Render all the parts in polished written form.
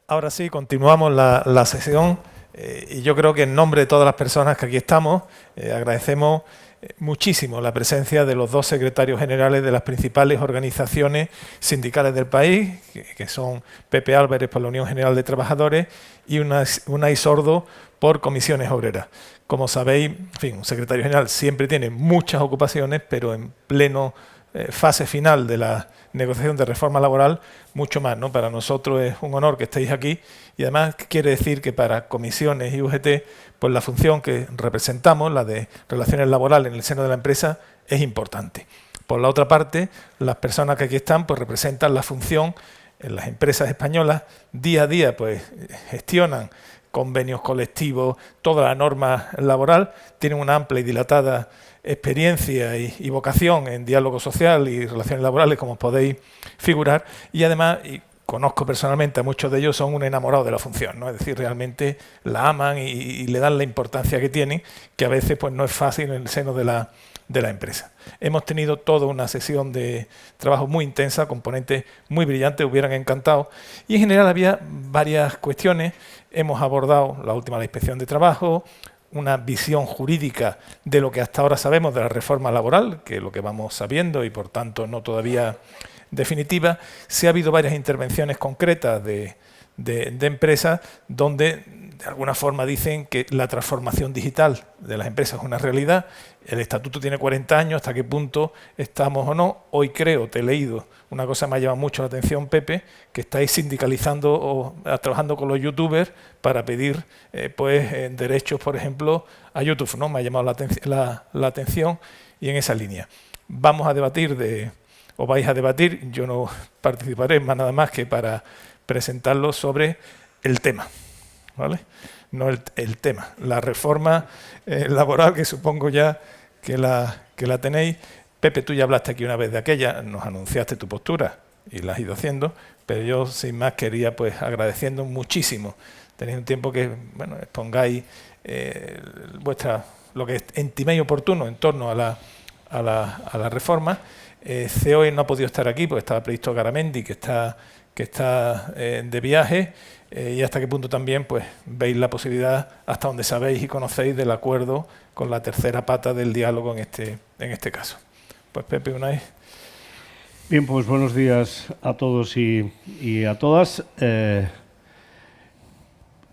Ahora sí, continuamos la sesión y yo creo que en nombre de todas las personas que aquí estamos, agradecemos muchísimo la presencia de los dos secretarios generales de las principales organizaciones sindicales del país, que son Pepe Álvarez por la Unión General de Trabajadores y Unai Sordo por Comisiones Obreras. Como sabéis, en fin, un secretario general siempre tiene muchas ocupaciones, pero en pleno fase final de la negociación de reforma laboral, mucho más, ¿no? Para nosotros es un honor que estéis aquí y además quiere decir que para comisiones y UGT, pues la función que representamos, la de relaciones laborales en el seno de la empresa, es importante. Por la otra parte, las personas que aquí están pues representan la función en las empresas españolas, día a día pues gestionan convenios colectivos, toda la norma laboral, tienen una amplia y dilatada experiencia y vocación en diálogo social y relaciones laborales, como podéis figurar, y además, y conozco personalmente a muchos de ellos, son un enamorado de la función, ¿no? Es decir, realmente la aman y le dan la importancia que tienen, que a veces pues no es fácil en el seno de la empresa. Hemos tenido toda una sesión de trabajo muy intensa, componentes muy brillantes, hubieran encantado, y en general había varias cuestiones. Hemos abordado la última, la inspección de trabajo, una visión jurídica de lo que hasta ahora sabemos de la reforma laboral, que es lo que vamos sabiendo y por tanto no todavía definitiva. Sí ha habido varias intervenciones concretas de empresas donde de alguna forma dicen que la transformación digital de las empresas es una realidad. El estatuto tiene 40 años, ¿hasta qué punto estamos o no? Hoy creo, te he leído, una cosa me ha llamado mucho la atención, Pepe, que estáis sindicalizando o trabajando con los youtubers para pedir derechos, por ejemplo, a YouTube, ¿no? Me ha llamado la atención y en esa línea. Vamos a debatir o vais a debatir, yo no participaré nada más que para presentarlo sobre el tema, ¿vale? No el tema, la reforma laboral, que supongo ya que la tenéis. Pepe, tú ya hablaste aquí una vez de aquella, nos anunciaste tu postura y la has ido haciendo, pero yo sin más quería, pues agradeciendo muchísimo, tenéis un tiempo que, bueno, expongáis lo que estiméis oportuno en torno a la reforma. COE no ha podido estar aquí porque estaba previsto Garamendi, que está de viaje, y hasta qué punto también pues veis la posibilidad, hasta donde sabéis y conocéis, del acuerdo con la tercera pata del diálogo en este caso. Pues Pepe, Unai. Bien, pues buenos días a todos y a todas.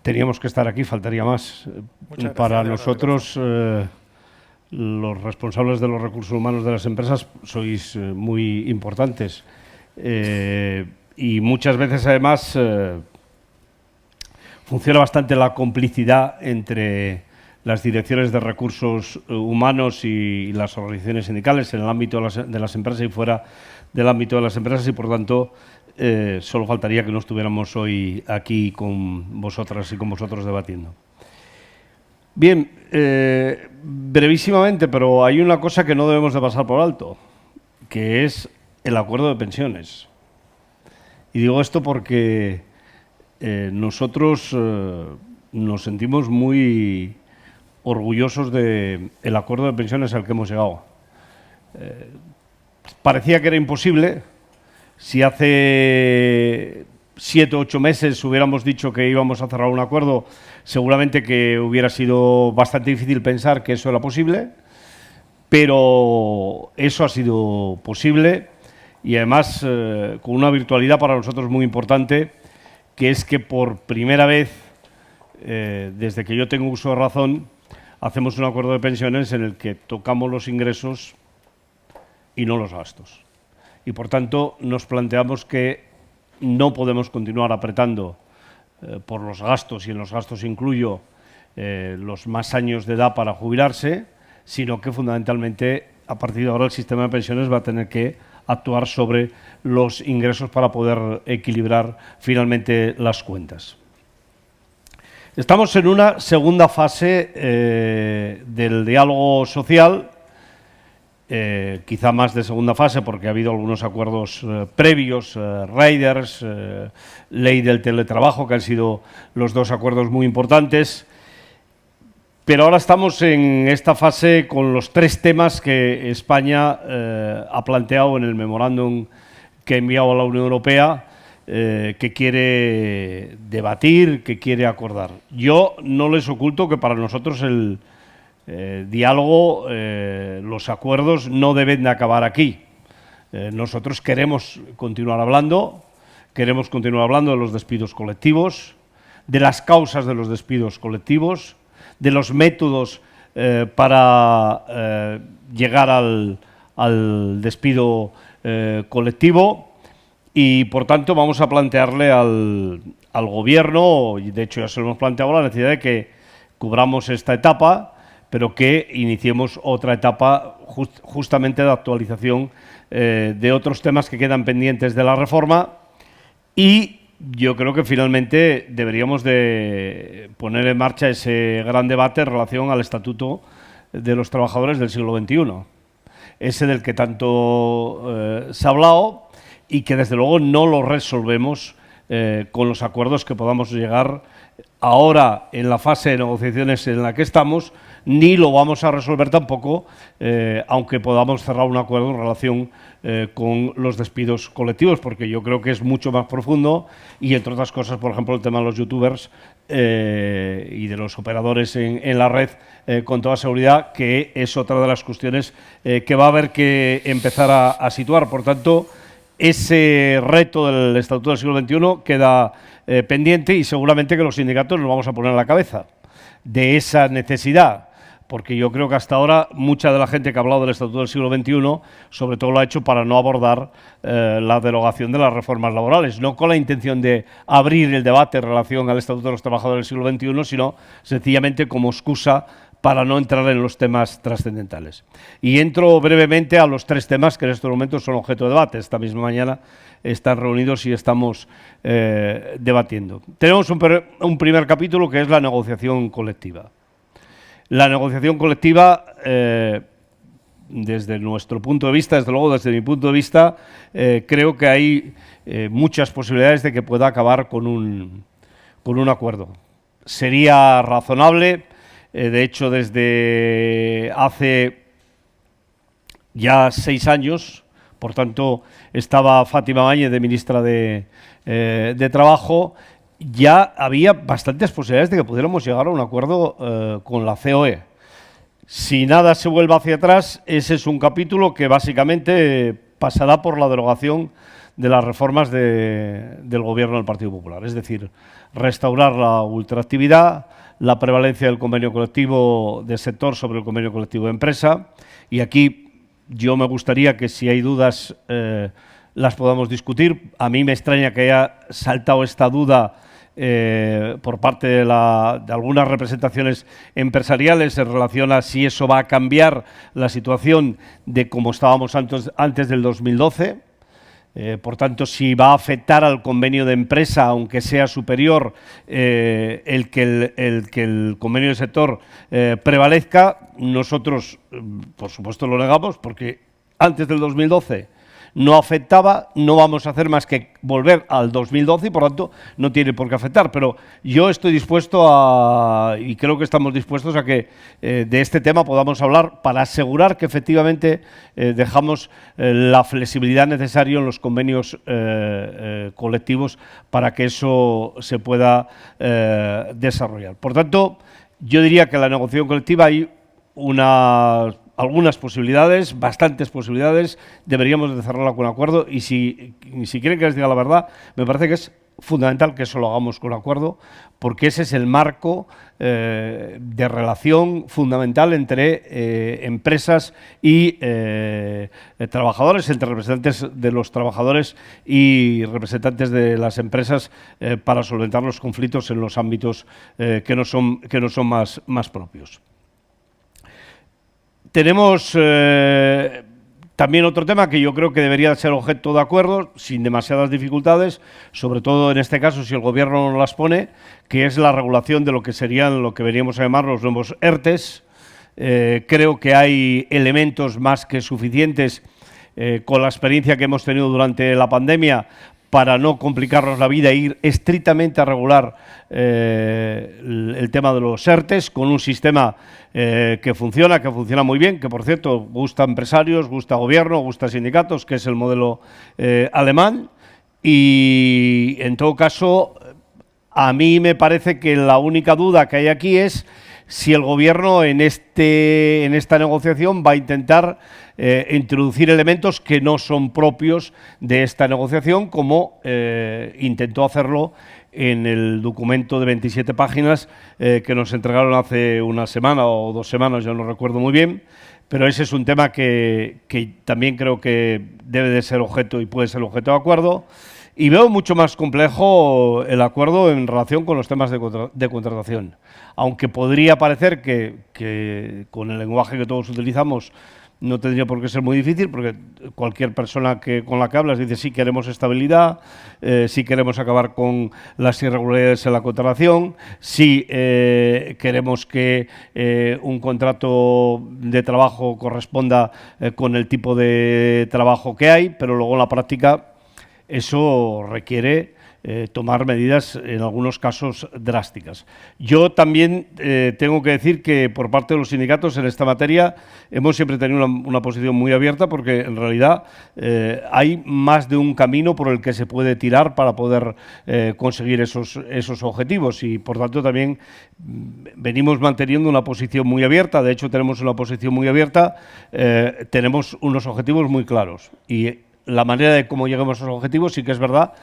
Teníamos que estar aquí, faltaría más. Para nosotros, los responsables de los recursos humanos de las empresas, sois muy importantes. Y muchas veces, además, funciona bastante la complicidad entre las direcciones de recursos humanos y las organizaciones sindicales en el ámbito de las empresas y fuera del ámbito de las empresas, y por tanto solo faltaría que no estuviéramos hoy aquí con vosotras y con vosotros debatiendo. Bien, brevísimamente, pero hay una cosa que no debemos de pasar por alto, que es el acuerdo de pensiones. Y digo esto porque nosotros nos sentimos muy orgullosos del acuerdo de pensiones al que hemos llegado. Parecía que era imposible. Si hace 7 o 8 meses hubiéramos dicho que íbamos a cerrar un acuerdo, seguramente que hubiera sido bastante difícil pensar que eso era posible, pero eso ha sido posible. Y además con una virtualidad para nosotros muy importante, que es que por primera vez, desde que yo tengo uso de razón, hacemos un acuerdo de pensiones en el que tocamos los ingresos y no los gastos. Y por tanto nos planteamos que no podemos continuar apretando por los gastos, y en los gastos incluyo los más años de edad para jubilarse, sino que fundamentalmente a partir de ahora el sistema de pensiones va a tener que actuar sobre los ingresos para poder equilibrar finalmente las cuentas. Estamos en una segunda fase del diálogo social, quizá más de segunda fase porque ha habido algunos acuerdos previos, riders, ley del teletrabajo, que han sido los dos acuerdos muy importantes. Pero ahora estamos en esta fase con los 3 temas que España ha planteado en el memorándum que ha enviado a la Unión Europea, que quiere debatir, que quiere acordar. Yo no les oculto que para nosotros el diálogo, los acuerdos no deben de acabar aquí. Nosotros queremos continuar hablando de los despidos colectivos, de las causas de los despidos colectivos, de los métodos para llegar al despido colectivo y, por tanto, vamos a plantearle al Gobierno, y de hecho ya se lo hemos planteado, la necesidad de que cubramos esta etapa, pero que iniciemos otra etapa justamente de actualización de otros temas que quedan pendientes de la reforma. Y yo creo que finalmente deberíamos de poner en marcha ese gran debate en relación al Estatuto de los Trabajadores del siglo XXI. Ese del que tanto se ha hablado y que desde luego no lo resolvemos con los acuerdos que podamos llegar ahora en la fase de negociaciones en la que estamos, ni lo vamos a resolver tampoco, aunque podamos cerrar un acuerdo en relación con los despidos colectivos, porque yo creo que es mucho más profundo y, entre otras cosas, por ejemplo, el tema de los youtubers y de los operadores en la red, con toda seguridad, que es otra de las cuestiones que va a haber que empezar a situar. Por tanto, ese reto del Estatuto del siglo XXI queda pendiente y seguramente que los sindicatos nos vamos a poner a la cabeza de esa necesidad, porque yo creo que hasta ahora mucha de la gente que ha hablado del Estatuto del siglo XXI sobre todo lo ha hecho para no abordar la derogación de las reformas laborales, no con la intención de abrir el debate en relación al Estatuto de los Trabajadores del siglo XXI, sino sencillamente como excusa para no entrar en los temas trascendentales. Y entro brevemente a los tres temas que en estos momentos son objeto de debate. Esta misma mañana están reunidos y estamos debatiendo. Tenemos un primer capítulo que es la negociación colectiva. La negociación colectiva, desde nuestro punto de vista, desde luego desde mi punto de vista, creo que hay muchas posibilidades de que pueda acabar con un acuerdo. Sería razonable. De hecho, desde hace ya 6 años, por tanto, estaba Fátima Báñez de ministra de Trabajo, ya había bastantes posibilidades de que pudiéramos llegar a un acuerdo con la COE. Si nada se vuelve hacia atrás, ese es un capítulo que básicamente pasará por la derogación de las reformas del Gobierno del Partido Popular, es decir, restaurar la ultraactividad, la prevalencia del convenio colectivo de sector sobre el convenio colectivo de empresa, y aquí yo me gustaría que, si hay dudas, las podamos discutir. A mí me extraña que haya saltado esta duda por parte de algunas representaciones empresariales en relación a si eso va a cambiar la situación de cómo estábamos antes del 2012. Por tanto, si va a afectar al convenio de empresa, aunque sea superior, el que el convenio de sector prevalezca, nosotros, por supuesto, lo negamos, porque antes del 2012 no afectaba, no vamos a hacer más que volver al 2012 y, por tanto, no tiene por qué afectar. Pero yo estoy dispuesto y creo que estamos dispuestos a que de este tema podamos hablar para asegurar que efectivamente dejamos la flexibilidad necesaria en los convenios colectivos para que eso se pueda desarrollar. Por tanto, yo diría que en la negociación colectiva hay algunas posibilidades, bastantes posibilidades, deberíamos de cerrarla con acuerdo y si quieren que les diga la verdad, me parece que es fundamental que eso lo hagamos con acuerdo, porque ese es el marco de relación fundamental entre empresas y trabajadores, entre representantes de los trabajadores y representantes de las empresas para solventar los conflictos en los ámbitos que no son más propios. Tenemos también otro tema que yo creo que debería ser objeto de acuerdo, sin demasiadas dificultades, sobre todo en este caso si el Gobierno no las pone, que es la regulación de lo que serían lo que veníamos a llamar los nuevos ERTEs. Creo que hay elementos más que suficientes con la experiencia que hemos tenido durante la pandemia para no complicarnos la vida e ir estrictamente a regular el tema de los ERTEs con un sistema que funciona muy bien, que por cierto gusta a empresarios, gusta a gobierno, gusta a sindicatos, que es el modelo alemán. Y, en todo caso, a mí me parece que la única duda que hay aquí es si el Gobierno en esta negociación va a intentar introducir elementos que no son propios de esta negociación, como intentó hacerlo en el documento de 27 páginas que nos entregaron hace una semana o 2 semanas, yo no recuerdo muy bien, pero ese es un tema que también creo que debe de ser objeto y puede ser objeto de acuerdo. Y veo mucho más complejo el acuerdo en relación con los temas de contratación. Aunque podría parecer que con el lenguaje que todos utilizamos no tendría por qué ser muy difícil, porque cualquier persona con la que hablas dice sí queremos estabilidad, sí queremos acabar con las irregularidades en la contratación, sí queremos que un contrato de trabajo corresponda con el tipo de trabajo que hay, pero luego en la práctica eso requiere tomar medidas, en algunos casos, drásticas. Yo también tengo que decir que por parte de los sindicatos en esta materia hemos siempre tenido una posición muy abierta, porque en realidad hay más de un camino por el que se puede tirar para poder conseguir esos objetivos, y por tanto también venimos manteniendo una posición muy abierta. De hecho, tenemos una posición muy abierta, tenemos unos objetivos muy claros, y la manera de cómo lleguemos a esos objetivos sí que es verdad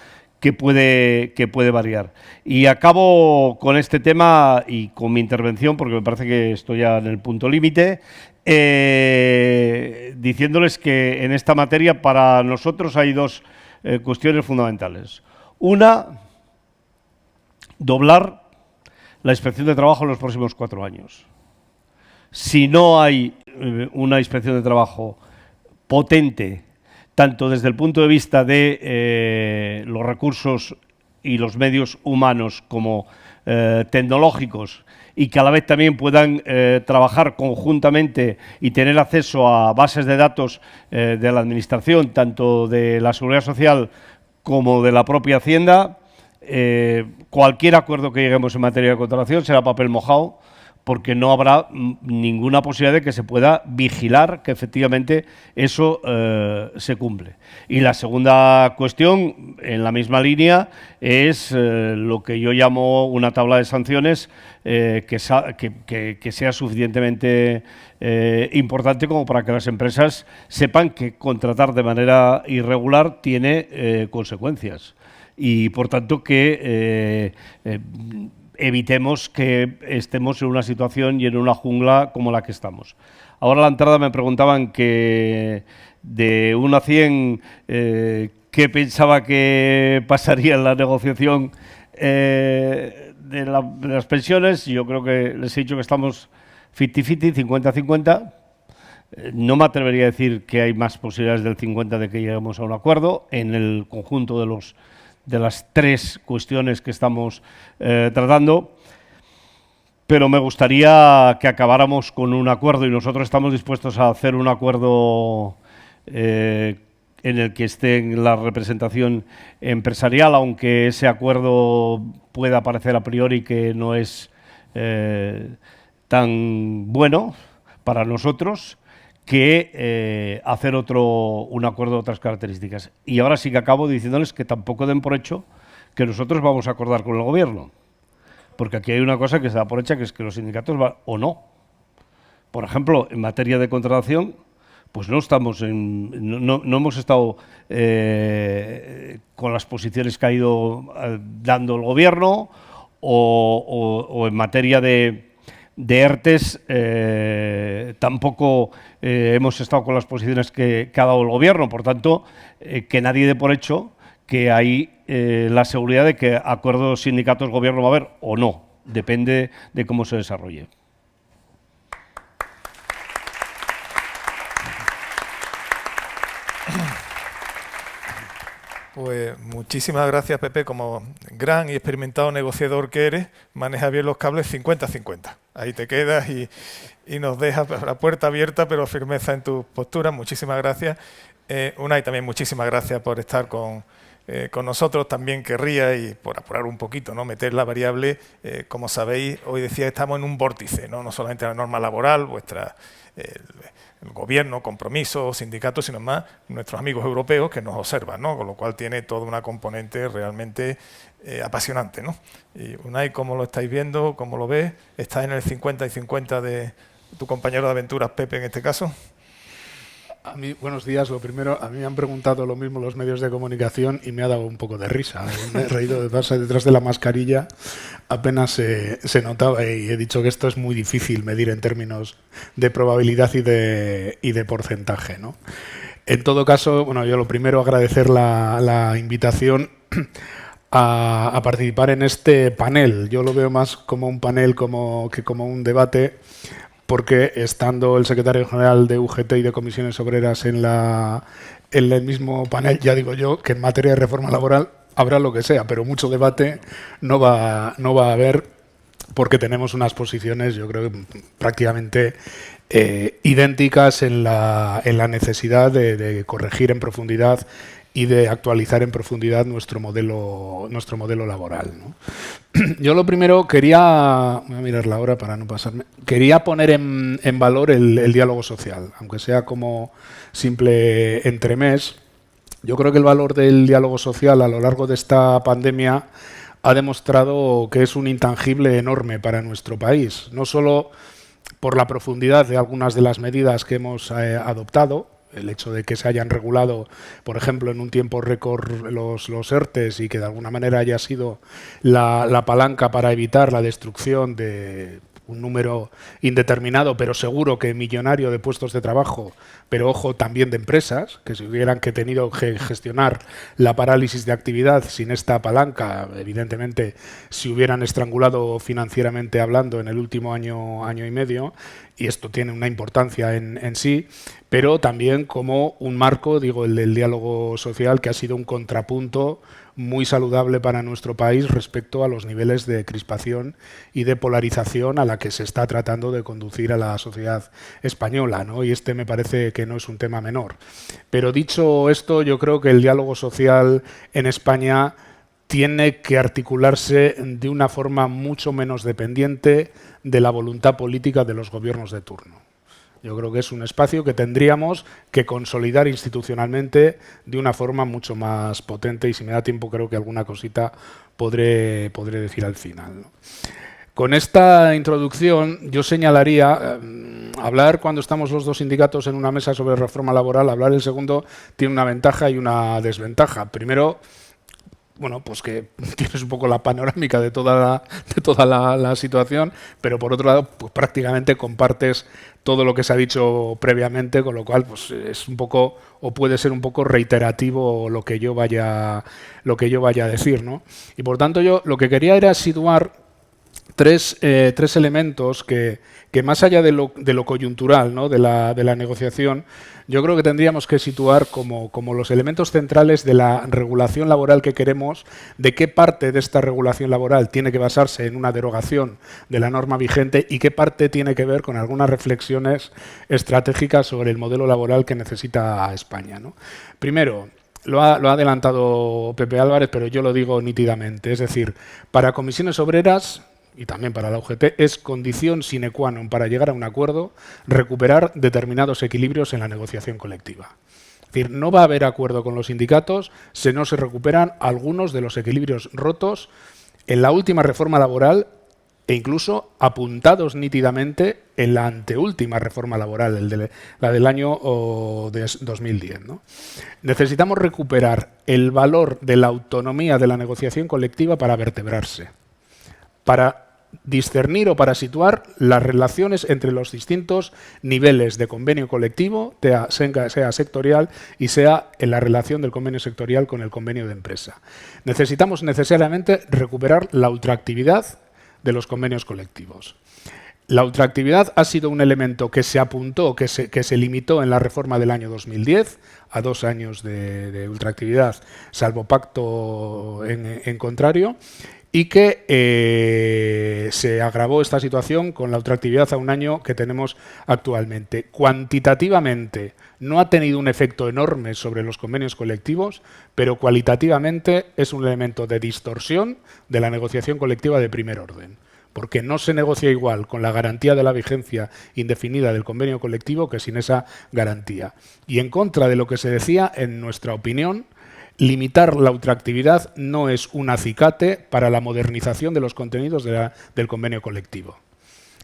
que puede variar. Y acabo con este tema y con mi intervención, porque me parece que estoy ya en el punto límite, diciéndoles que en esta materia para nosotros hay 2 cuestiones fundamentales. Una, doblar la inspección de trabajo en los próximos 4 años. Si no hay una inspección de trabajo potente, tanto desde el punto de vista de los recursos y los medios humanos como tecnológicos, y que a la vez también puedan trabajar conjuntamente y tener acceso a bases de datos de la Administración, tanto de la Seguridad Social como de la propia Hacienda, cualquier acuerdo que lleguemos en materia de contratación será papel mojado, porque no habrá ninguna posibilidad de que se pueda vigilar que efectivamente eso se cumple. Y la segunda cuestión, en la misma línea, es lo que yo llamo una tabla de sanciones que sea suficientemente importante como para que las empresas sepan que contratar de manera irregular tiene consecuencias. Y, por tanto, que evitemos que estemos en una situación y en una jungla como la que estamos. Ahora a la entrada me preguntaban que de 1 a 100 qué pensaba que pasaría en la negociación de las pensiones. Yo creo que les he dicho que estamos 50-50, 50-50. No me atrevería a decir que hay más posibilidades del 50 de que lleguemos a un acuerdo en el conjunto de las 3 cuestiones que estamos tratando, pero me gustaría que acabáramos con un acuerdo, y nosotros estamos dispuestos a hacer un acuerdo en el que esté la representación empresarial, aunque ese acuerdo pueda parecer a priori que no es tan bueno para nosotros, que hacer un acuerdo de otras características. Y ahora sí que acabo diciéndoles que tampoco den por hecho que nosotros vamos a acordar con el Gobierno, porque aquí hay una cosa que se da por hecha, que es que los sindicatos van o no. Por ejemplo, en materia de contratación, pues no hemos estado con las posiciones que ha ido dando el Gobierno, o en materia de ERTES tampoco hemos estado con las posiciones que ha dado el Gobierno. Por tanto, que nadie dé por hecho que hay la seguridad de que acuerdos sindicatos-Gobierno va a haber o no. Depende de cómo se desarrolle. Pues muchísimas gracias, Pepe. Como gran y experimentado negociador que eres, maneja bien los cables 50-50. Ahí te quedas y nos dejas la puerta abierta, pero firmeza en tu postura. Muchísimas gracias. Unai, también muchísimas gracias por estar con con nosotros, también querría, y por apurar un poquito, ¿no?, meter la variable, como sabéis, hoy decía, estamos en un vórtice, no solamente la norma laboral, el gobierno, compromisos, sindicatos, sino más nuestros amigos europeos que nos observan, ¿no?, con lo cual tiene toda una componente realmente apasionante, ¿no? Y Unai, ¿cómo lo estáis viendo? ¿Cómo lo ves? ¿Estás en el 50 y 50 de tu compañero de aventuras, Pepe, en este caso? A mí, buenos días. Lo primero, a mí me han preguntado lo mismo los medios de comunicación y me ha dado un poco de risa. Me he reído detrás de la mascarilla, apenas se notaba, y he dicho que esto es muy difícil medir en términos de probabilidad y de porcentaje, ¿no? En todo caso, bueno, yo lo primero agradecer la invitación a participar en este panel. Yo lo veo más como un panel que como un debate, porque estando el secretario general de UGT y de Comisiones Obreras en el mismo panel, ya digo yo que en materia de reforma laboral habrá lo que sea, pero mucho debate no va a haber, porque tenemos unas posiciones, yo creo, prácticamente idénticas en la necesidad de corregir en profundidad y de actualizar en profundidad nuestro modelo laboral, ¿no? Yo lo primero voy a mirar la hora para no pasarme, quería poner en valor el diálogo social, aunque sea como simple entremés. Yo creo que el valor del diálogo social a lo largo de esta pandemia ha demostrado que es un intangible enorme para nuestro país, no solo por la profundidad de algunas de las medidas que hemos adoptado, el hecho de que se hayan regulado, por ejemplo, en un tiempo récord los ERTEs, y que de alguna manera haya sido la palanca para evitar la destrucción de un número indeterminado, pero seguro que millonario, de puestos de trabajo, pero ojo, también de empresas, que si hubieran tenido que gestionar la parálisis de actividad sin esta palanca, evidentemente se hubieran estrangulado financieramente hablando en el último año y medio, y esto tiene una importancia en sí, pero también como un marco, digo, el del diálogo social, que ha sido un contrapunto muy saludable para nuestro país respecto a los niveles de crispación y de polarización a la que se está tratando de conducir a la sociedad española, ¿no? Y este me parece que no es un tema menor. Pero dicho esto, yo creo que el diálogo social en España tiene que articularse de una forma mucho menos dependiente de la voluntad política de los gobiernos de turno. Yo creo que es un espacio que tendríamos que consolidar institucionalmente de una forma mucho más potente, y si me da tiempo creo que alguna cosita podré decir al final, ¿no? Con esta introducción yo señalaría, hablar cuando estamos los dos sindicatos en una mesa sobre reforma laboral, hablar el segundo tiene una ventaja y una desventaja. Primero, bueno, pues que tienes un poco la panorámica de toda la situación, pero por otro lado, pues prácticamente compartes todo lo que se ha dicho previamente, con lo cual pues es un poco, o puede ser un poco reiterativo lo que yo vaya a decir, ¿no? Y por tanto yo lo que quería era situar tres elementos que más allá de lo coyuntural, ¿no?, de la negociación, yo creo que tendríamos que situar como los elementos centrales de la regulación laboral que queremos, de qué parte de esta regulación laboral tiene que basarse en una derogación de la norma vigente y qué parte tiene que ver con algunas reflexiones estratégicas sobre el modelo laboral que necesita España, ¿no? Primero, lo ha adelantado Pepe Álvarez, pero yo lo digo nítidamente, es decir, para Comisiones Obreras y también para la UGT, es condición sine qua non para llegar a un acuerdo recuperar determinados equilibrios en la negociación colectiva. Es decir, no va a haber acuerdo con los sindicatos si no se recuperan algunos de los equilibrios rotos en la última reforma laboral e incluso apuntados nítidamente en la anteúltima reforma laboral, la del año 2010, ¿no? Necesitamos recuperar el valor de la autonomía de la negociación colectiva para vertebrarse, para discernir o para situar las relaciones entre los distintos niveles de convenio colectivo, sea sectorial y sea en la relación del convenio sectorial con el convenio de empresa. Necesitamos necesariamente recuperar la ultraactividad de los convenios colectivos. La ultraactividad ha sido un elemento que se apuntó, que se limitó en la reforma del año 2010 a 2 años de ultraactividad, salvo pacto en contrario, y que se agravó esta situación con la ultraactividad a un año que tenemos actualmente. Cuantitativamente no ha tenido un efecto enorme sobre los convenios colectivos, pero cualitativamente es un elemento de distorsión de la negociación colectiva de primer orden, porque no se negocia igual con la garantía de la vigencia indefinida del convenio colectivo que sin esa garantía. Y en contra de lo que se decía, en nuestra opinión, limitar la ultraactividad no es un acicate para la modernización de los contenidos del convenio colectivo.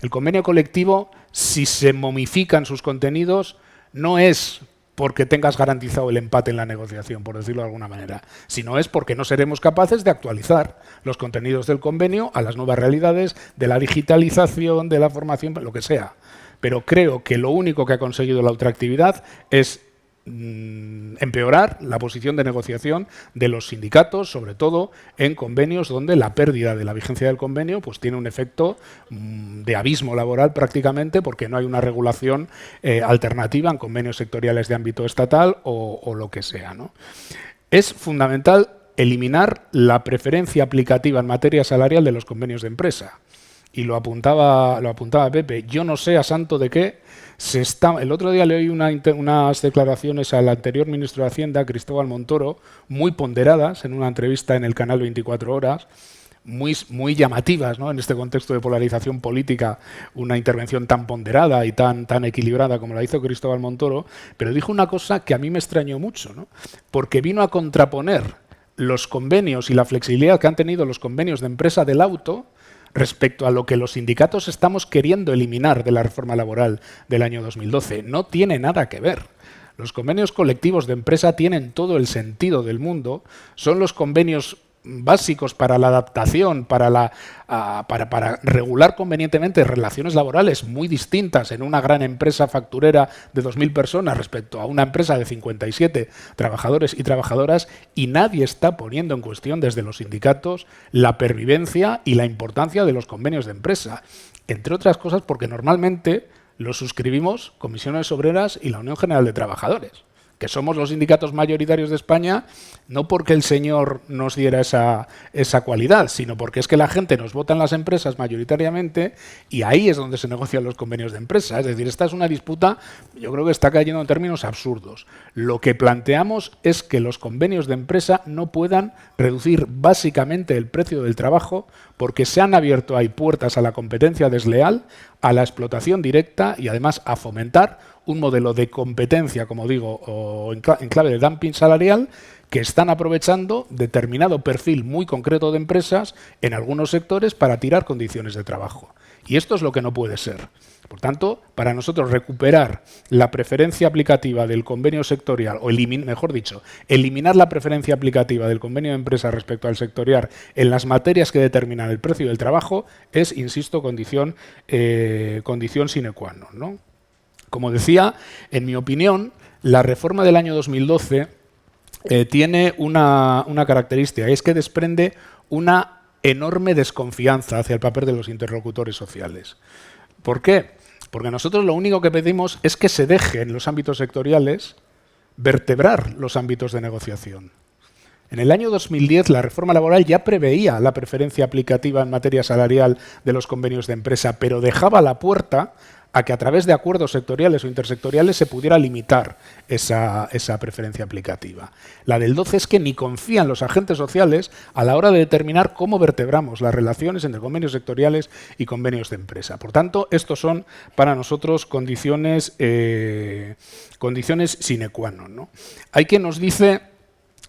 El convenio colectivo, si se momifican sus contenidos, no es porque tengas garantizado el empate en la negociación, por decirlo de alguna manera, sino es porque no seremos capaces de actualizar los contenidos del convenio a las nuevas realidades de la digitalización, de la formación, lo que sea. Pero creo que lo único que ha conseguido la ultraactividad es empeorar la posición de negociación de los sindicatos, sobre todo en convenios donde la pérdida de la vigencia del convenio pues tiene un efecto de abismo laboral prácticamente, porque no hay una regulación alternativa en convenios sectoriales de ámbito estatal o lo que sea, ¿no? Es fundamental eliminar la preferencia aplicativa en materia salarial de los convenios de empresa. Y lo apuntaba Pepe. Yo no sé a santo de qué se está. El otro día le oí unas declaraciones al anterior ministro de Hacienda, Cristóbal Montoro, muy ponderadas en una entrevista en el canal 24 Horas, muy llamativas, ¿no? En este contexto de polarización política, una intervención tan ponderada y tan equilibrada como la hizo Cristóbal Montoro, pero dijo una cosa que a mí me extrañó mucho, ¿no? Porque vino a contraponer los convenios y la flexibilidad que han tenido los convenios de empresa del auto respecto a lo que los sindicatos estamos queriendo eliminar de la reforma laboral del año 2012. No tiene nada que ver. Los convenios colectivos de empresa tienen todo el sentido del mundo, son los convenios básicos para la adaptación, para regular convenientemente relaciones laborales muy distintas en una gran empresa facturera de 2.000 personas respecto a una empresa de 57 trabajadores y trabajadoras, y nadie está poniendo en cuestión desde los sindicatos la pervivencia y la importancia de los convenios de empresa, entre otras cosas porque normalmente los suscribimos Comisiones Obreras y la Unión General de Trabajadores, que somos los sindicatos mayoritarios de España, no porque el señor nos diera esa cualidad, sino porque es que la gente nos vota en las empresas mayoritariamente y ahí es donde se negocian los convenios de empresa. Es decir, esta es una disputa, yo creo que está cayendo en términos absurdos. Lo que planteamos es que los convenios de empresa no puedan reducir básicamente el precio del trabajo porque se han abierto ahí puertas a la competencia desleal, a la explotación directa y además a fomentar un modelo de competencia, como digo, o en clave de dumping salarial, que están aprovechando determinado perfil muy concreto de empresas en algunos sectores para tirar condiciones de trabajo. Y esto es lo que no puede ser. Por tanto, para nosotros recuperar la preferencia aplicativa del convenio sectorial, o eliminar la preferencia aplicativa del convenio de empresa respecto al sectorial en las materias que determinan el precio del trabajo, es, insisto, condición sine qua non, ¿no? Como decía, en mi opinión, la reforma del año 2012 tiene una característica, y es que desprende una enorme desconfianza hacia el papel de los interlocutores sociales. ¿Por qué? Porque nosotros lo único que pedimos es que se deje en los ámbitos sectoriales vertebrar los ámbitos de negociación. En el año 2010 la reforma laboral ya preveía la preferencia aplicativa en materia salarial de los convenios de empresa, pero dejaba la puerta a que a través de acuerdos sectoriales o intersectoriales se pudiera limitar esa preferencia aplicativa. La del 12 es que ni confían los agentes sociales a la hora de determinar cómo vertebramos las relaciones entre convenios sectoriales y convenios de empresa. Por tanto, estos son para nosotros condiciones sine qua non, ¿no? Hay quien nos dice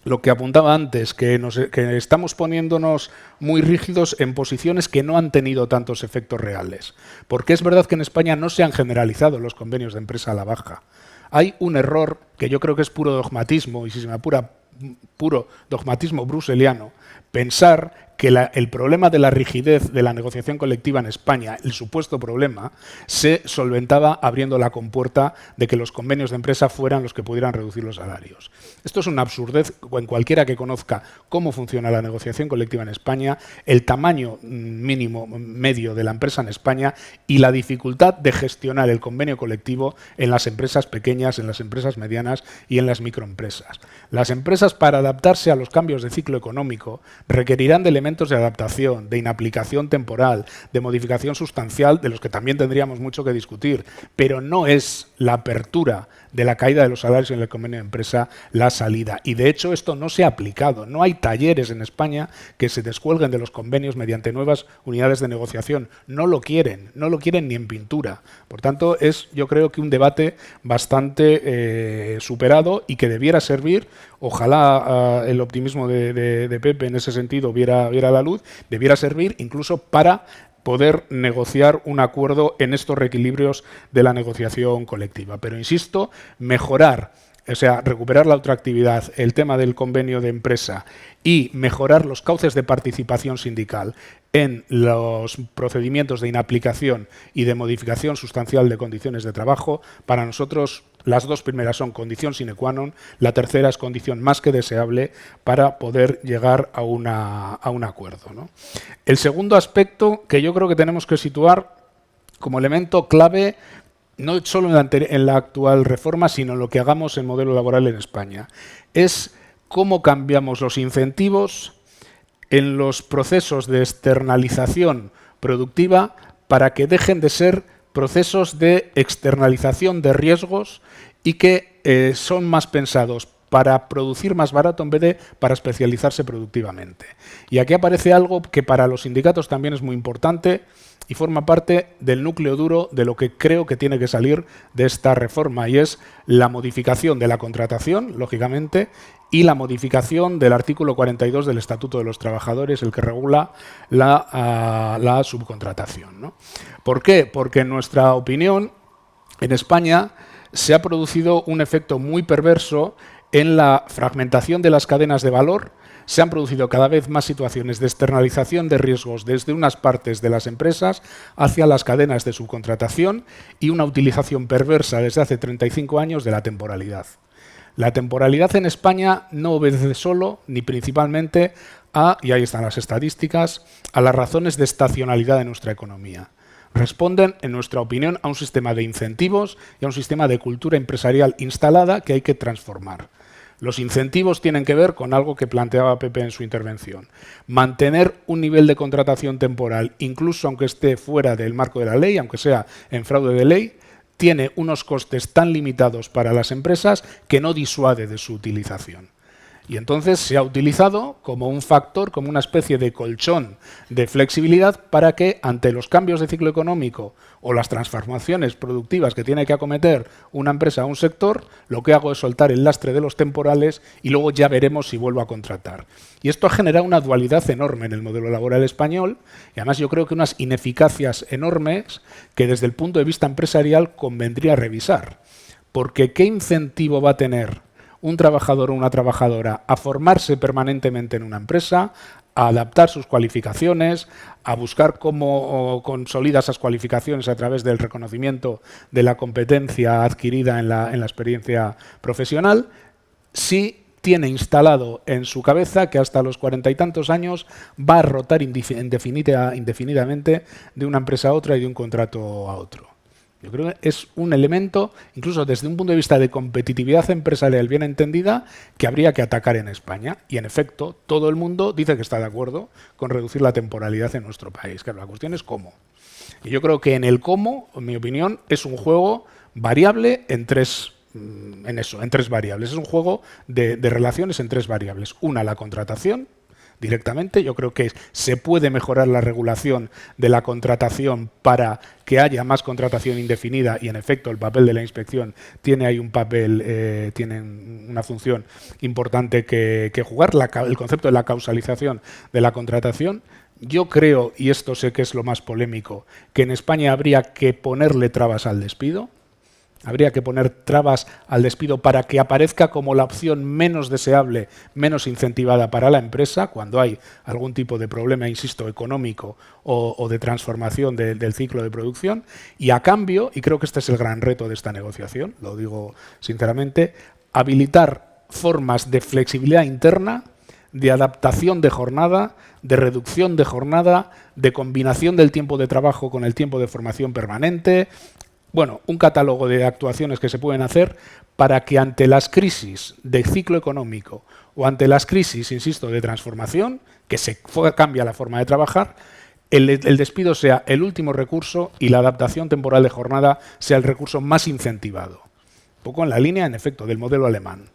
lo que apuntaba antes, que estamos poniéndonos muy rígidos en posiciones que no han tenido tantos efectos reales. Porque es verdad que en España no se han generalizado los convenios de empresa a la baja. Hay un error que yo creo que es puro dogmatismo, y si se me apura, puro dogmatismo bruseliano, pensar que el problema de la rigidez de la negociación colectiva en España, el supuesto problema, se solventaba abriendo la compuerta de que los convenios de empresa fueran los que pudieran reducir los salarios. Esto es una absurdez en cualquiera que conozca cómo funciona la negociación colectiva en España, el tamaño mínimo medio de la empresa en España y la dificultad de gestionar el convenio colectivo en las empresas pequeñas, en las empresas medianas y en las microempresas. Las empresas, para adaptarse a los cambios de ciclo económico requerirán de elementos de adaptación, de inaplicación temporal, de modificación sustancial, de los que también tendríamos mucho que discutir, pero no es la apertura de la caída de los salarios en el convenio de empresa la salida. Y de hecho esto no se ha aplicado. No hay talleres en España que se descuelguen de los convenios mediante nuevas unidades de negociación. No lo quieren ni en pintura. Por tanto, es yo creo que un debate bastante superado y que debiera servir, ojalá el optimismo de Pepe en ese sentido viera la luz, debiera servir incluso para poder negociar un acuerdo en estos reequilibrios de la negociación colectiva. Pero insisto, mejorar, o sea, recuperar la atractividad, el tema del convenio de empresa y mejorar los cauces de participación sindical en los procedimientos de inaplicación y de modificación sustancial de condiciones de trabajo, para nosotros las dos primeras son condición sine qua non, la tercera es condición más que deseable para poder llegar a un acuerdo, ¿no? El segundo aspecto que yo creo que tenemos que situar como elemento clave, no solo en la actual reforma, sino en lo que hagamos en modelo laboral en España, es cómo cambiamos los incentivos en los procesos de externalización productiva para que dejen de ser procesos de externalización de riesgos y que son más pensados para producir más barato en vez de para especializarse productivamente. Y aquí aparece algo que para los sindicatos también es muy importante y forma parte del núcleo duro de lo que creo que tiene que salir de esta reforma, y es la modificación de la contratación, lógicamente, y la modificación del artículo 42 del Estatuto de los Trabajadores, el que regula la subcontratación, ¿no? ¿Por qué? Porque en nuestra opinión, en España se ha producido un efecto muy perverso en la fragmentación de las cadenas de valor. Se han producido cada vez más situaciones de externalización de riesgos desde unas partes de las empresas hacia las cadenas de subcontratación y una utilización perversa desde hace 35 años de la temporalidad. La temporalidad en España no obedece solo ni principalmente y ahí están las estadísticas, a las razones de estacionalidad de nuestra economía. Responden, en nuestra opinión, a un sistema de incentivos y a un sistema de cultura empresarial instalada que hay que transformar. Los incentivos tienen que ver con algo que planteaba Pepe en su intervención. Mantener un nivel de contratación temporal, incluso aunque esté fuera del marco de la ley, aunque sea en fraude de ley, tiene unos costes tan limitados para las empresas que no disuade de su utilización. Y entonces se ha utilizado como un factor, como una especie de colchón de flexibilidad para que ante los cambios de ciclo económico o las transformaciones productivas que tiene que acometer una empresa o un sector, lo que hago es soltar el lastre de los temporales y luego ya veremos si vuelvo a contratar. Y esto ha generado una dualidad enorme en el modelo laboral español y además yo creo que unas ineficacias enormes que desde el punto de vista empresarial convendría revisar. Porque ¿qué incentivo va a tener un trabajador o una trabajadora a formarse permanentemente en una empresa, a adaptar sus cualificaciones, a buscar cómo consolida esas cualificaciones a través del reconocimiento de la competencia adquirida en la experiencia profesional, si tiene instalado en su cabeza que hasta los 40 y tantos años va a rotar indefinidamente de una empresa a otra y de un contrato a otro? Yo creo que es un elemento, incluso desde un punto de vista de competitividad empresarial bien entendida, que habría que atacar en España. Y en efecto, todo el mundo dice que está de acuerdo con reducir la temporalidad en nuestro país. Claro, la cuestión es cómo. Y yo creo que en el cómo, en mi opinión, es un juego variable en tres variables. Es un juego de relaciones en tres variables. Una, la contratación. Directamente, yo creo que se puede mejorar la regulación de la contratación para que haya más contratación indefinida y en efecto el papel de la inspección tiene ahí un papel, tiene una función importante que jugar, el concepto de la causalización de la contratación. Yo creo, y esto sé que es lo más polémico, que en España habría que ponerle trabas al despido. Habría que poner trabas al despido para que aparezca como la opción menos deseable, menos incentivada para la empresa cuando hay algún tipo de problema, insisto, económico o de transformación del ciclo de producción. Y a cambio, y creo que este es el gran reto de esta negociación, lo digo sinceramente, habilitar formas de flexibilidad interna, de adaptación de jornada, de reducción de jornada, de combinación del tiempo de trabajo con el tiempo de formación permanente. Bueno, un catálogo de actuaciones que se pueden hacer para que ante las crisis de ciclo económico o ante las crisis, insisto, de transformación, que cambia la forma de trabajar, el despido sea el último recurso y la adaptación temporal de jornada sea el recurso más incentivado. Un poco en la línea, en efecto, del modelo alemán.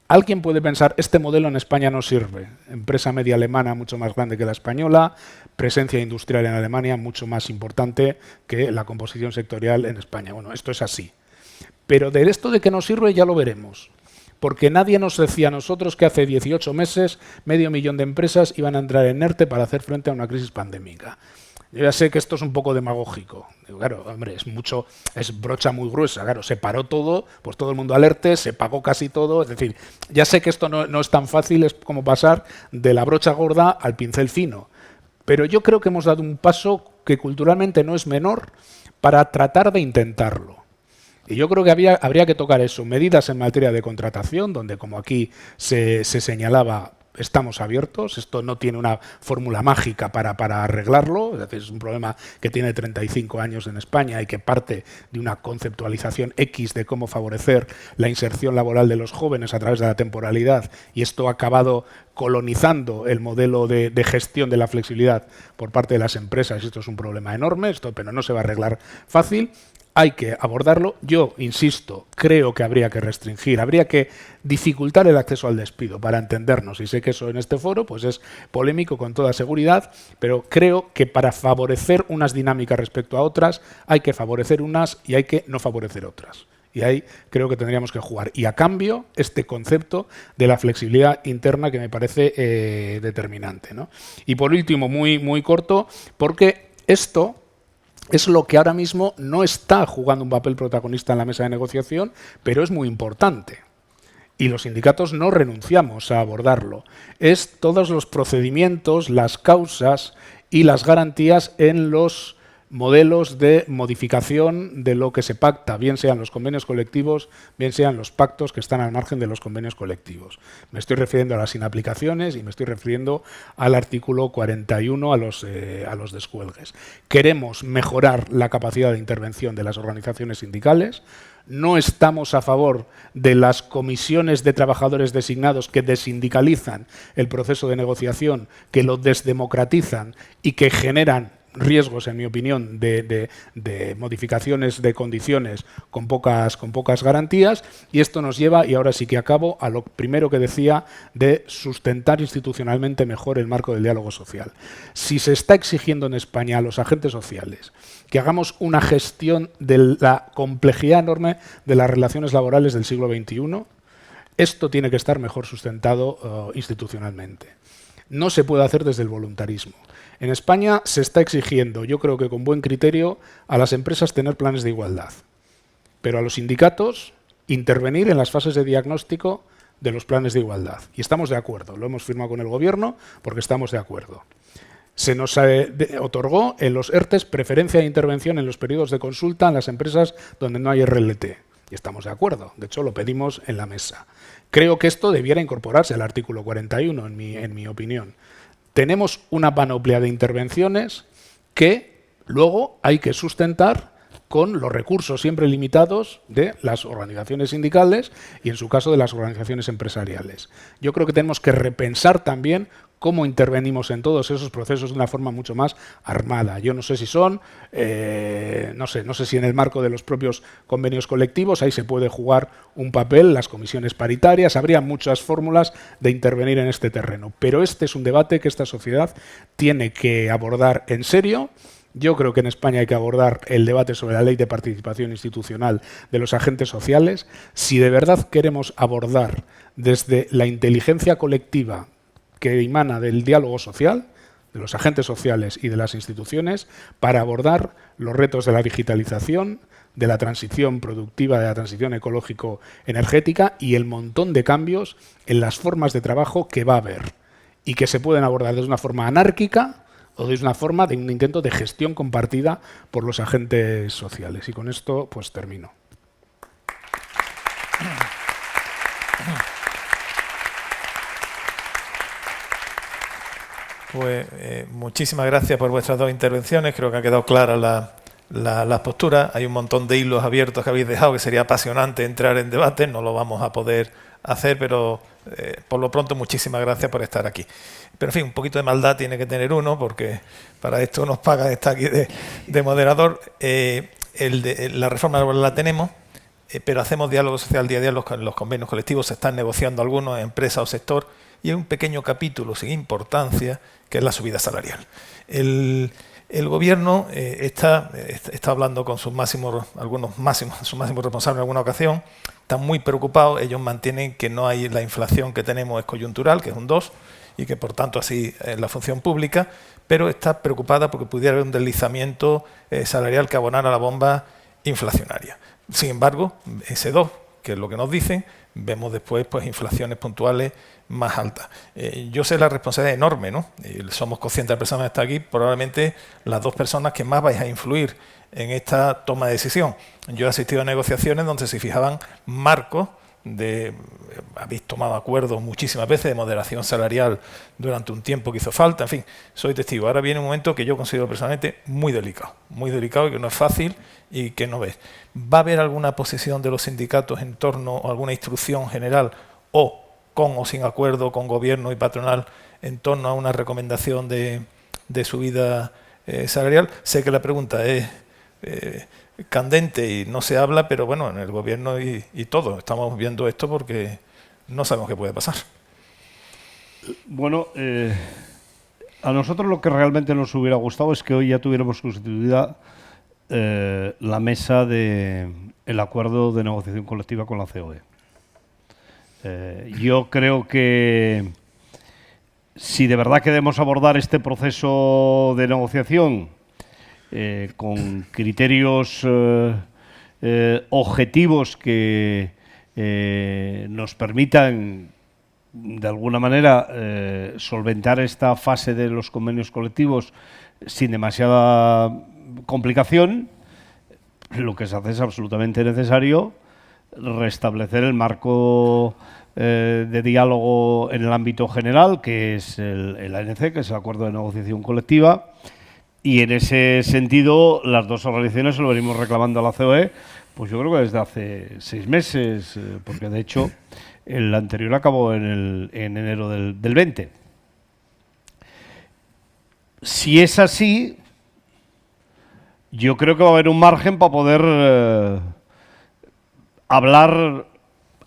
Alguien puede pensar, este modelo en España no sirve. Empresa media alemana mucho más grande que la española, presencia industrial en Alemania mucho más importante que la composición sectorial en España. Bueno, esto es así. Pero de esto de que no sirve ya lo veremos. Porque nadie nos decía a nosotros que hace 18 meses 500.000 de empresas iban a entrar en ERTE para hacer frente a una crisis pandémica. Yo ya sé que esto es un poco demagógico. Digo, claro, hombre, es brocha muy gruesa. Claro, se paró todo, pues todo el mundo alerte, se pagó casi todo. Es decir, ya sé que esto no es tan fácil, es como pasar de la brocha gorda al pincel fino. Pero yo creo que hemos dado un paso que culturalmente no es menor para tratar de intentarlo. Y yo creo que habría que tocar eso, medidas en materia de contratación, donde como aquí se señalaba, estamos abiertos, esto no tiene una fórmula mágica para arreglarlo, es decir, es un problema que tiene 35 años en España y que parte de una conceptualización X de cómo favorecer la inserción laboral de los jóvenes a través de la temporalidad, y esto ha acabado colonizando el modelo de gestión de la flexibilidad por parte de las empresas. Esto es un problema enorme, pero no se va a arreglar fácil. Hay que abordarlo. Yo, insisto, creo que habría que restringir, habría que dificultar el acceso al despido para entendernos. Y sé que eso en este foro pues es polémico con toda seguridad, pero creo que para favorecer unas dinámicas respecto a otras, hay que favorecer unas y hay que no favorecer otras. Y ahí creo que tendríamos que jugar. Y a cambio, este concepto de la flexibilidad interna que me parece determinante, ¿no? Y por último, muy corto, porque esto es lo que ahora mismo no está jugando un papel protagonista en la mesa de negociación, pero es muy importante. Y los sindicatos no renunciamos a abordarlo. Es todos los procedimientos, las causas y las garantías en los modelos de modificación de lo que se pacta, bien sean los convenios colectivos, bien sean los pactos que están al margen de los convenios colectivos. Me estoy refiriendo a las inaplicaciones y me estoy refiriendo al artículo 41, a los descuelgues. Queremos mejorar la capacidad de intervención de las organizaciones sindicales. No estamos a favor de las comisiones de trabajadores designados que desindicalizan el proceso de negociación, que lo desdemocratizan y que generan riesgos, en mi opinión, de modificaciones de condiciones con pocas garantías. Y esto nos lleva, y ahora sí que acabo, a lo primero que decía de sustentar institucionalmente mejor el marco del diálogo social. Si se está exigiendo en España a los agentes sociales que hagamos una gestión de la complejidad enorme de las relaciones laborales del siglo XXI, esto tiene que estar mejor sustentado institucionalmente. No se puede hacer desde el voluntarismo. En España se está exigiendo, yo creo que con buen criterio, a las empresas tener planes de igualdad, pero a los sindicatos intervenir en las fases de diagnóstico de los planes de igualdad. Y estamos de acuerdo, lo hemos firmado con el Gobierno porque estamos de acuerdo. Se nos otorgó en los ERTEs preferencia de intervención en los periodos de consulta en las empresas donde no hay RLT. Y estamos de acuerdo, de hecho lo pedimos en la mesa. Creo que esto debiera incorporarse al artículo 41, en mi opinión. Tenemos una panoplia de intervenciones que luego hay que sustentar con los recursos siempre limitados de las organizaciones sindicales y, en su caso, de las organizaciones empresariales. Yo creo que tenemos que repensar también cómo intervenimos en todos esos procesos de una forma mucho más armada. Yo no sé si son, no sé si en el marco de los propios convenios colectivos ahí se puede jugar un papel, las comisiones paritarias, habría muchas fórmulas de intervenir en este terreno. Pero este es un debate que esta sociedad tiene que abordar en serio. Yo creo que en España hay que abordar el debate sobre la ley de participación institucional de los agentes sociales. Si de verdad queremos abordar desde la inteligencia colectiva que emana del diálogo social, de los agentes sociales y de las instituciones, para abordar los retos de la digitalización, de la transición productiva, de la transición ecológico-energética y el montón de cambios en las formas de trabajo que va a haber y que se pueden abordar de una forma anárquica o de una forma de un intento de gestión compartida por los agentes sociales. Y con esto pues termino. Pues muchísimas gracias por vuestras dos intervenciones. Creo que ha quedado clara las posturas. Hay un montón de hilos abiertos que habéis dejado, que sería apasionante entrar en debate, no lo vamos a poder hacer, pero por lo pronto muchísimas gracias por estar aquí. Pero en fin, un poquito de maldad tiene que tener uno, porque para esto nos pagan, está aquí de moderador. La reforma laboral la tenemos, pero hacemos diálogo social día a día, los convenios colectivos se están negociando algunos en empresa o sector, y hay un pequeño capítulo sin importancia que es la subida salarial. El gobierno está hablando con sus máximos responsables en alguna ocasión, están muy preocupados, ellos mantienen que no hay la inflación que tenemos es coyuntural, que es un 2, y que por tanto así es la función pública, pero está preocupada porque pudiera haber un deslizamiento salarial que abonara la bomba inflacionaria. Sin embargo, ese 2, que es lo que nos dicen, vemos después pues inflaciones puntuales más altas. Yo sé la responsabilidad enorme, ¿no? Somos conscientes de la persona que está aquí, probablemente las 2 personas que más vais a influir en esta toma de decisión. Yo he asistido a negociaciones donde se fijaban marcos habéis tomado acuerdos muchísimas veces de moderación salarial durante un tiempo que hizo falta, en fin, soy testigo. Ahora viene un momento que yo considero personalmente muy delicado y que no es fácil y que no ves. ¿Va a haber alguna posición de los sindicatos en torno a alguna instrucción general o con o sin acuerdo con gobierno y patronal en torno a una recomendación de subida salarial? Sé que la pregunta es candente y no se habla, pero bueno, en el gobierno y todo estamos viendo esto porque no sabemos qué puede pasar. Bueno, a nosotros lo que realmente nos hubiera gustado es que hoy ya tuviéramos constituida la mesa del acuerdo de negociación colectiva con la COE. Yo creo que si de verdad queremos abordar este proceso de negociación con criterios objetivos que nos permitan de alguna manera solventar esta fase de los convenios colectivos sin demasiada complicación, lo que se hace es absolutamente necesario restablecer el marco de diálogo en el ámbito general, que es el ANC, que es el Acuerdo de Negociación Colectiva. Y en ese sentido, las 2 organizaciones se lo venimos reclamando a la COE, pues yo creo que desde hace 6 meses, porque de hecho el anterior acabó en enero del 20. Si es así, yo creo que va a haber un margen para poder hablar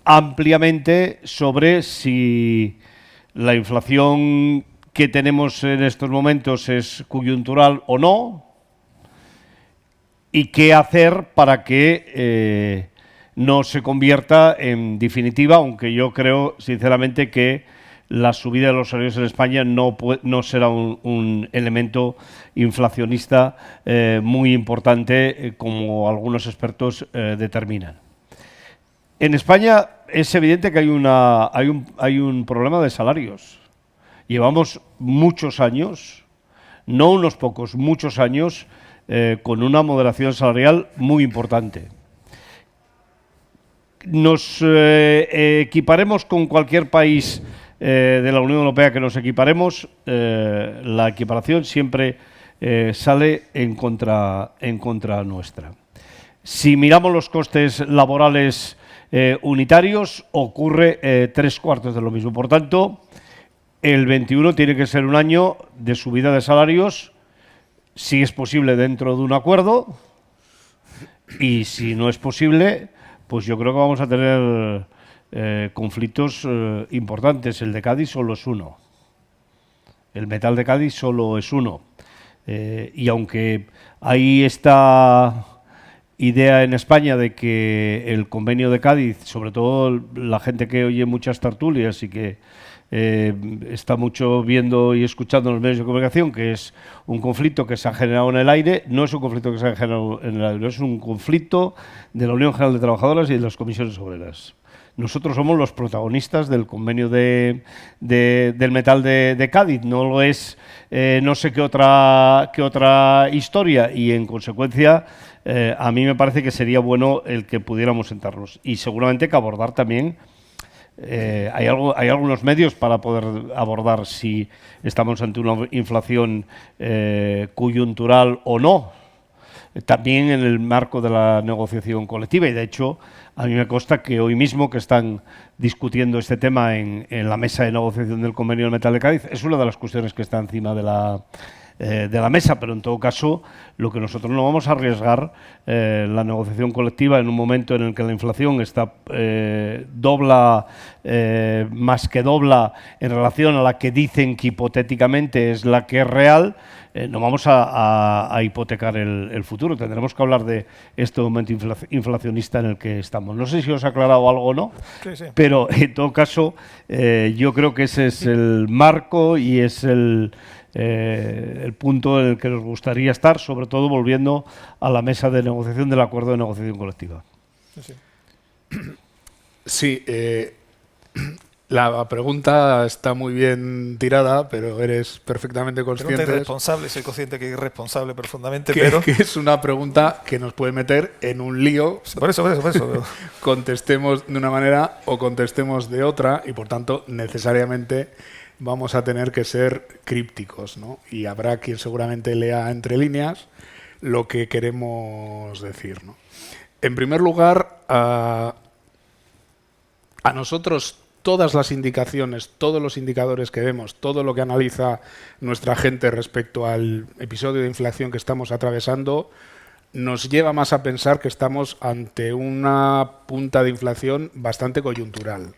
ampliamente sobre si la inflación que tenemos en estos momentos es coyuntural o no, y qué hacer para que no se convierta en definitiva, aunque yo creo sinceramente que la subida de los salarios en España no será un elemento inflacionista muy importante como algunos expertos determinan. En España es evidente que hay un problema de salarios. Llevamos muchos años, no unos pocos, muchos años, con una moderación salarial muy importante. Nos equiparemos con cualquier país de la Unión Europea que nos equiparemos, la equiparación siempre sale en contra nuestra. Si miramos los costes laborales unitarios, ocurre 3/4 de lo mismo. Por tanto, el 21 tiene que ser un año de subida de salarios, si es posible dentro de un acuerdo, y si no es posible, pues yo creo que vamos a tener conflictos importantes. El de Cádiz solo es uno. El metal de Cádiz solo es uno. Y aunque hay esta idea en España de que el convenio de Cádiz, sobre todo la gente que oye muchas tertulias y que está mucho viendo y escuchando en los medios de comunicación, que es un conflicto que se ha generado en el aire, no es un conflicto que se ha generado en el aire, es un conflicto de la Unión General de Trabajadoras y de las comisiones obreras. Nosotros somos los protagonistas del convenio del metal de Cádiz, no lo es no sé qué otra historia, y en consecuencia a mí me parece que sería bueno el que pudiéramos sentarnos y seguramente que abordar también. Hay algunos medios para poder abordar si estamos ante una inflación coyuntural o no. también en el marco de la negociación colectiva. Y de hecho, a mí me consta que hoy mismo que están discutiendo este tema en la mesa de negociación del Convenio del Metal de Cádiz, es una de las cuestiones que está encima de la mesa, pero en todo caso lo que nosotros no vamos a arriesgar la negociación colectiva en un momento en el que la inflación está dobla, más que dobla en relación a la que dicen que hipotéticamente es la que es real. No vamos a hipotecar el futuro. Tendremos que hablar de este momento inflacionista en el que estamos. No sé si os ha aclarado algo o no, sí. Pero en todo caso yo creo que ese es el marco y es el punto en el que nos gustaría estar, sobre todo volviendo a la mesa de negociación del acuerdo de negociación colectiva. Sí, la pregunta está muy bien tirada, pero eres perfectamente consciente. Irresponsable, soy consciente que es irresponsable profundamente, pero que es una pregunta que nos puede meter en un lío. Por eso. Contestemos de una manera o contestemos de otra, y por tanto necesariamente vamos a tener que ser crípticos, ¿no? Y habrá quien seguramente lea entre líneas lo que queremos decir, ¿no? En primer lugar, a nosotros todas las indicaciones, todos los indicadores que vemos, todo lo que analiza nuestra gente respecto al episodio de inflación que estamos atravesando, nos lleva más a pensar que estamos ante una punta de inflación bastante coyuntural.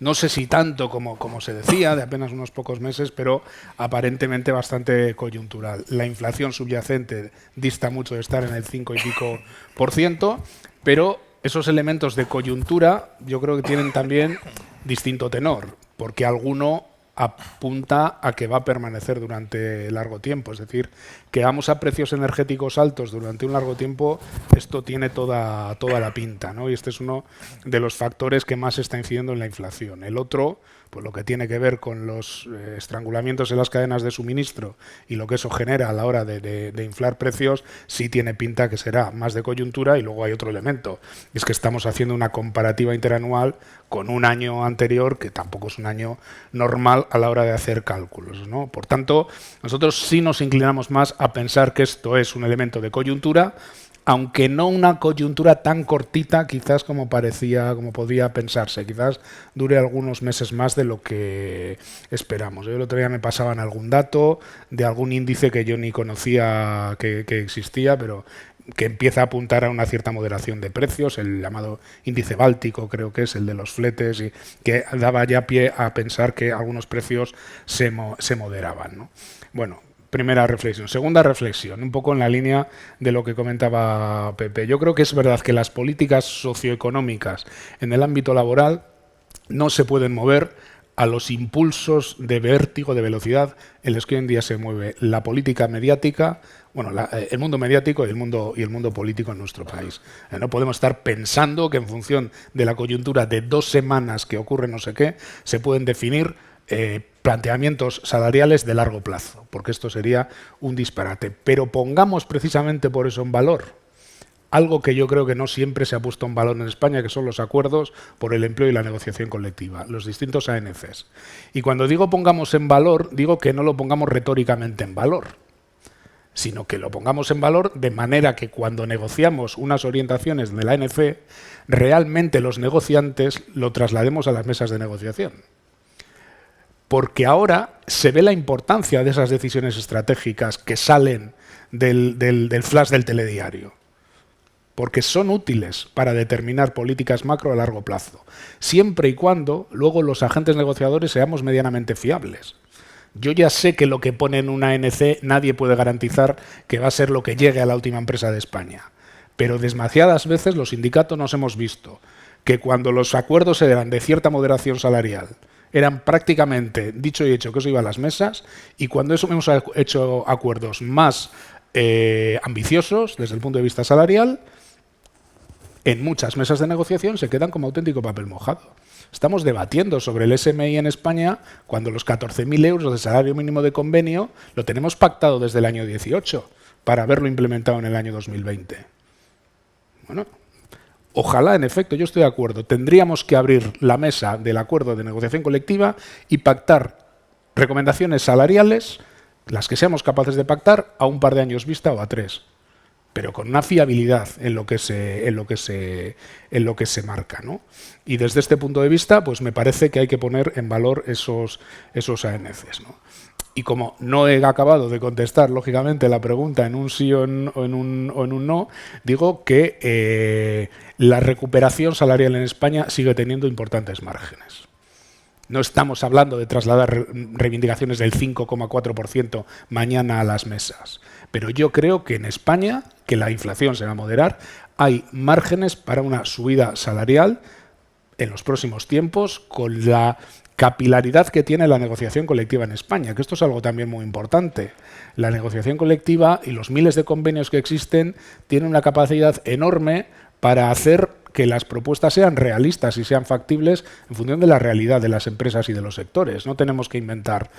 No sé si tanto como se decía, de apenas unos pocos meses, pero aparentemente bastante coyuntural. La inflación subyacente dista mucho de estar en el 5 y pico %, pero esos elementos de coyuntura yo creo que tienen también distinto tenor, porque alguno apunta a que va a permanecer durante largo tiempo. Es decir, que vamos a precios energéticos altos durante un largo tiempo, esto tiene toda la pinta, ¿no? Y este es uno de los factores que más está incidiendo en la inflación. El otro, pues lo que tiene que ver con los estrangulamientos en las cadenas de suministro y lo que eso genera a la hora de inflar precios, sí tiene pinta que será más de coyuntura. Y luego hay otro elemento, es que estamos haciendo una comparativa interanual con un año anterior, que tampoco es un año normal a la hora de hacer cálculos, ¿no? Por tanto, nosotros sí nos inclinamos más a pensar que esto es un elemento de coyuntura, aunque no una coyuntura tan cortita quizás como podía pensarse. Quizás dure algunos meses más de lo que esperamos. Yo el otro día me pasaban algún dato de algún índice que yo ni conocía que existía, pero que empieza a apuntar a una cierta moderación de precios, el llamado índice báltico, creo que es el de los fletes, y que daba ya pie a pensar que algunos precios se moderaban, ¿no? Bueno, primera reflexión. Segunda reflexión, un poco en la línea de lo que comentaba Pepe. Yo creo que es verdad que las políticas socioeconómicas en el ámbito laboral no se pueden mover a los impulsos de vértigo, de velocidad, en los que hoy en día se mueve la política mediática, bueno, el mundo mediático y el mundo político en nuestro país. No podemos estar pensando que en función de la coyuntura de 2 semanas que ocurre no sé qué, se pueden definir planteamientos salariales de largo plazo, porque esto sería un disparate. Pero pongamos precisamente por eso en valor algo que yo creo que no siempre se ha puesto en valor en España, que son los acuerdos por el empleo y la negociación colectiva, los distintos ANCs. Y cuando digo pongamos en valor, digo que no lo pongamos retóricamente en valor, sino que lo pongamos en valor de manera que cuando negociamos unas orientaciones del ANC, realmente los negociantes lo traslademos a las mesas de negociación. Porque ahora se ve la importancia de esas decisiones estratégicas que salen del flash del telediario, porque son útiles para determinar políticas macro a largo plazo, siempre y cuando luego los agentes negociadores seamos medianamente fiables. Yo ya sé que lo que pone en una ANC nadie puede garantizar que va a ser lo que llegue a la última empresa de España, pero demasiadas veces los sindicatos nos hemos visto que cuando los acuerdos eran de cierta moderación salarial, eran prácticamente dicho y hecho que eso iba a las mesas, y cuando eso hemos hecho acuerdos más ambiciosos desde el punto de vista salarial, en muchas mesas de negociación se quedan como auténtico papel mojado. Estamos debatiendo sobre el SMI en España cuando los 14.000 euros de salario mínimo de convenio lo tenemos pactado desde el año 18 para haberlo implementado en el año 2020. Bueno, ojalá, en efecto, yo estoy de acuerdo, tendríamos que abrir la mesa del acuerdo de negociación colectiva y pactar recomendaciones salariales, las que seamos capaces de pactar, a un par de años vista o a 3. pero con una fiabilidad en lo que se marca, ¿no? Y desde este punto de vista, pues me parece que hay que poner en valor esos ANCs, ¿no? Y como no he acabado de contestar, lógicamente, la pregunta en un sí o en un no, digo que la recuperación salarial en España sigue teniendo importantes márgenes. No estamos hablando de trasladar reivindicaciones del 5,4% mañana a las mesas. Pero yo creo que en España, que la inflación se va a moderar, hay márgenes para una subida salarial en los próximos tiempos con la capilaridad que tiene la negociación colectiva en España, que esto es algo también muy importante. La negociación colectiva y los miles de convenios que existen tienen una capacidad enorme para hacer que las propuestas sean realistas y sean factibles en función de la realidad de las empresas y de los sectores. No tenemos que inventar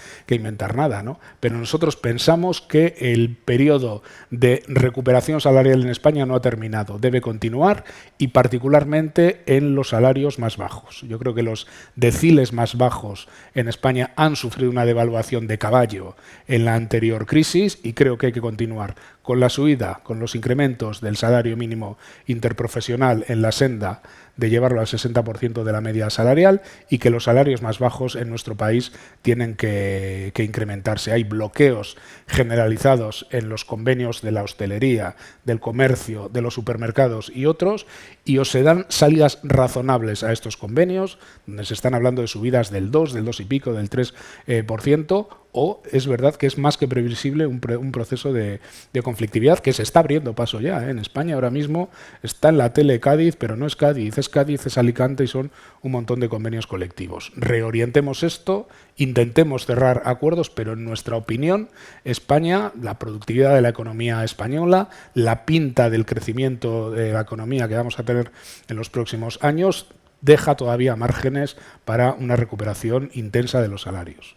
nada, ¿no? Pero nosotros pensamos que el periodo de recuperación salarial en España no ha terminado, debe continuar, y particularmente en los salarios más bajos. Yo creo que los deciles más bajos en España han sufrido una devaluación de caballo en la anterior crisis, y creo que hay que continuar con la subida, con los incrementos del salario mínimo interprofesional en la senda de llevarlo al 60% de la media salarial, y que los salarios más bajos en nuestro país tienen que incrementarse. Hay bloqueos generalizados en los convenios de la hostelería, del comercio, de los supermercados y otros, y o se dan salidas razonables a estos convenios, donde se están hablando de subidas del 2, del 2 y pico, del 3%, o es verdad que es más que previsible un proceso de conflictividad que se está abriendo paso ya, ¿eh? En España ahora mismo está en la tele Cádiz, pero no es Cádiz, es Alicante, y son un montón de convenios colectivos. Reorientemos esto, intentemos cerrar acuerdos, pero en nuestra opinión, España, la productividad de la economía española, la pinta del crecimiento de la economía que vamos a tener en los próximos años, deja todavía márgenes para una recuperación intensa de los salarios.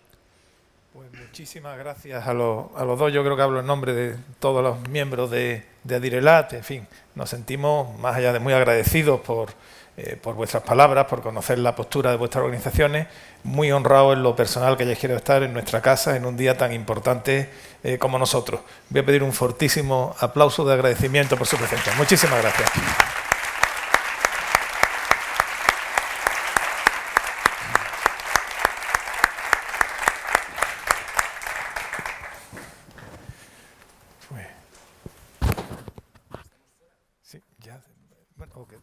Pues muchísimas gracias a los dos. Yo creo que hablo en nombre de todos los miembros de Adirelat. En fin, nos sentimos, más allá de muy agradecidos por vuestras palabras, por conocer la postura de vuestras organizaciones, muy honrados en lo personal que hayáis querido estar en nuestra casa en un día tan importante como nosotros. Voy a pedir un fortísimo aplauso de agradecimiento por su presencia. Muchísimas gracias. Sí, ya. Bueno, okay.